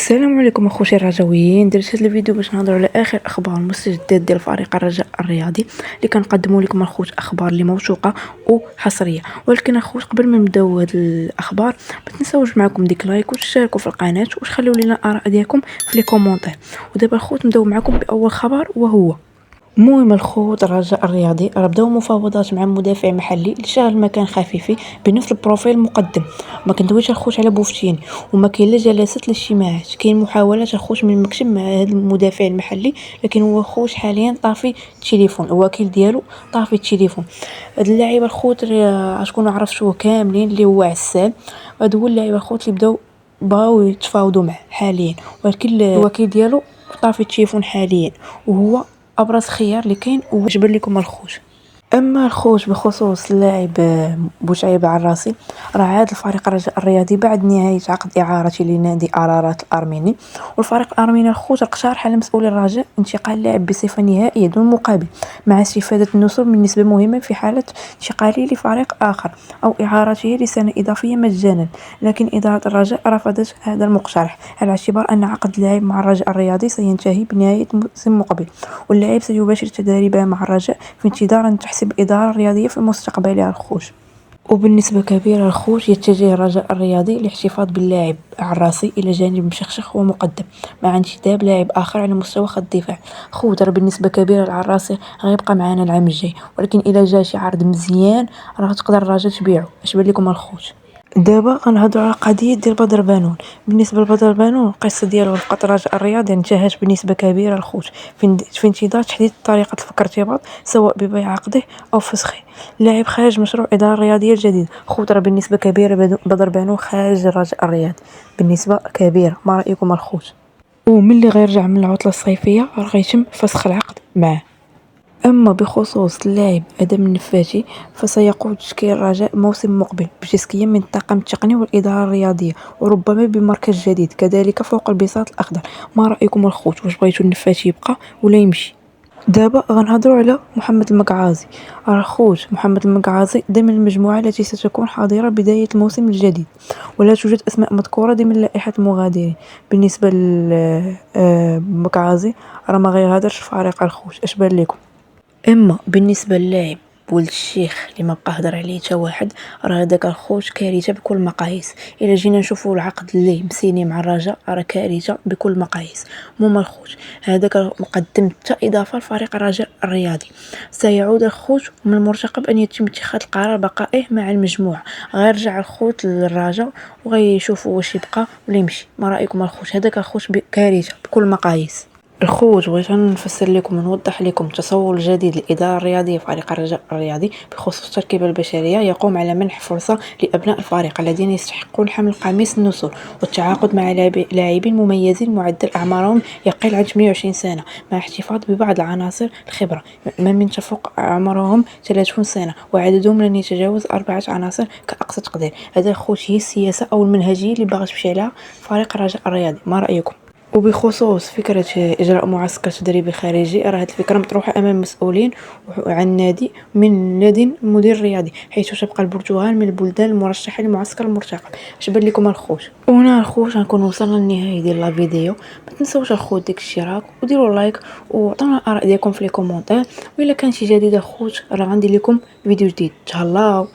السلام عليكم اخوتي الرجاويين. درت هذا الفيديو باش نهضروا على اخر اخبار المستجدات ديال فريق الرجاء الرياضي اللي كنقدموا لكم الخوت اخبار اللي موثوقه وحصريه. ولكن اخوت قبل ما نبداو هاد الاخبار ما تنساوش معكم ديك لايك وتشاركوا في القناه وتخليو لنا الاراء ديالكم في لي كومونتير. ودابا الخوت نبداو معكم باول خبر، وهو المهم الخوت الرجاء الرياضي راه بداو مفاوضات مع مدافع محلي لشغل مكان خفيفي بنفس البروفيل المقدم. ما كندويش الخوت على بوفتيني وما كاين لا جلسات الاجتماعات، كاين محاولات الخوت من المكتب مع هذا المدافع المحلي، لكن هو خوت حاليا طافي التليفون، الوكيل ديالو طافي التليفون. هاد اللاعب الخوت غتكونوا عرفتوه كاملين اللي هو عسال. هذا هو اللاعب الخوت اللي بغاو يتفاوضوا معه حاليا، ولكن الوكيل ديالو طافي التليفون حاليا، وهو ابرز خيار اللي كاين وجبر لكم الخوت. اما الخوت بخصوص اللاعب بوشعيب عراسي، راه عاد الفريق الرياضي بعد نهايه عقد اعارته لنادي ارارات الارميني، والفريق الارميني الخوت اقترح على مسؤولي الرجاء انتقال اللاعب بصفه نهائيه دون مقابل، مع استفاده النصوص من نسبه مهمه في حاله انتقاله لفريق اخر او اعارته لسنه اضافيه مجانا. لكن اداره الرجاء رفضت هذا المقترح على اعتبار ان عقد اللاعب مع الرجاء الرياضي سينتهي بنهايه الموسم المقبل، واللاعب سيباشر تدريبه مع الرجاء في انتظار أن تحسب الإدارة الرياضية في مستقبلها الخوت. وبالنسبة كبيرة الخوت يتجه الرجاء الرياضي لاحتفاظ باللاعب العراسي إلى جانب مشخشخ ومقدم، مع انتداب لاعب آخر على مستوى خط الدفاع. خوت راه بالنسبة كبيرة العراسي غيبقى معنا العام الجاي، ولكن إلا جا شي عرض مزيان راه تقدر الرجاء تبيعو. اش بان لكم الخوت؟ دابا غنهضروا على قضيه ديال بدر بانون. بالنسبه لبدر بانون القصه ديالو في الرجاء الرياضي انتهت بنسبه كبيره الخوت في انتظار تحديد طريقه الفك ارتباط، سواء ببيع عقده او فسخه. اللاعب خارج مشروع الاداره الرياضيه الجديد. خوت راه بالنسبه كبيره بدر بانون خارج الرجاء الرياضي بنسبه كبيره. ما رايكم الخوت؟ ومن اللي غيرجع من العطله الصيفيه راه غيتم فسخ العقد معه. أما بخصوص اللاعب آدم النفاتي فسيقود تشكيل الرجاء موسم مقبل بتزكية من الطاقم التقني والإدارة الرياضية، وربما بمركز جديد كذلك فوق البساط الأخضر. ما رأيكم الخوت؟ واش بغيتو النفاتي يبقى ولا يمشي؟ دابا غنهضروا على محمد المقعازي. خوت محمد المقعازي ضمن المجموعة التي ستكون حاضرة بداية الموسم الجديد، ولا توجد أسماء مذكورة ضمن لائحة المغادرين. بالنسبة للمقعازي راه ما غيغادرش الفريق الخوت. اش بان لكم؟ اما بالنسبه للاعب ولد الشيخ اللي ما بقى هضر عليه حتى واحد، راه هذاك الخوت كارثه بكل المقاييس. الا جينا نشوفوا العقد اللي مسيني مع الرجاء راه كارثه بكل المقاييس. المهم الخوت هذاك مقدم حتى اضافه لفريق الرجاء الرياضي. سيعود الخوت من المرتقب ان يتم اتخاذ القرار بقائه مع المجموعه. غيرجع الخوت للرجاء وغيشوفوا واش يبقى ولا يمشي. ما رايكم الخوت؟ هذاك الخوت كارثه بكل المقاييس. الخوت بغيت نفسر لكم ونوضح لكم التصور الجديد للإدارة الرياضية فريق الرجاء الرياضي بخصوص التركيبة البشرية. يقوم على منح فرصة لأبناء الفريق الذين يستحقون حمل قميص النسور والتعاقد مع لاعبين مميزين معدل أعمارهم يقل عن 28 سنة، مع احتفاظ ببعض العناصر الخبرة من تفوق عمرهم 30 سنة، وعددهم لن يتجاوز 4 عناصر كأقصى تقدير. هذا خوت هي السياسة أو المنهجية اللي باغي تمشي عليها فريق الرجاء الرياضي. ما رأيكم؟ وبخصوص فكرة إجراء معسكر تدريبي خارجي، راه هذه الفكرة مطروحة أمام مسؤولين عن النادي من لدن المدير الرياضي، حيث تبقى البرتغال من البلدان المرشحة للمعسكر المرتقب. اش بان لكم الخوت؟ وهنا الخوت غنكون وصلنا للنهاية ديال لا فيديو. ما تنساوش الخوت ديك الاشتراك وديروا لايك وعطونا الآراء ديالكم في لي كومونتير. وإلا كان شي جديد الخوت راه غندير لكم فيديو جديد. تهلاو.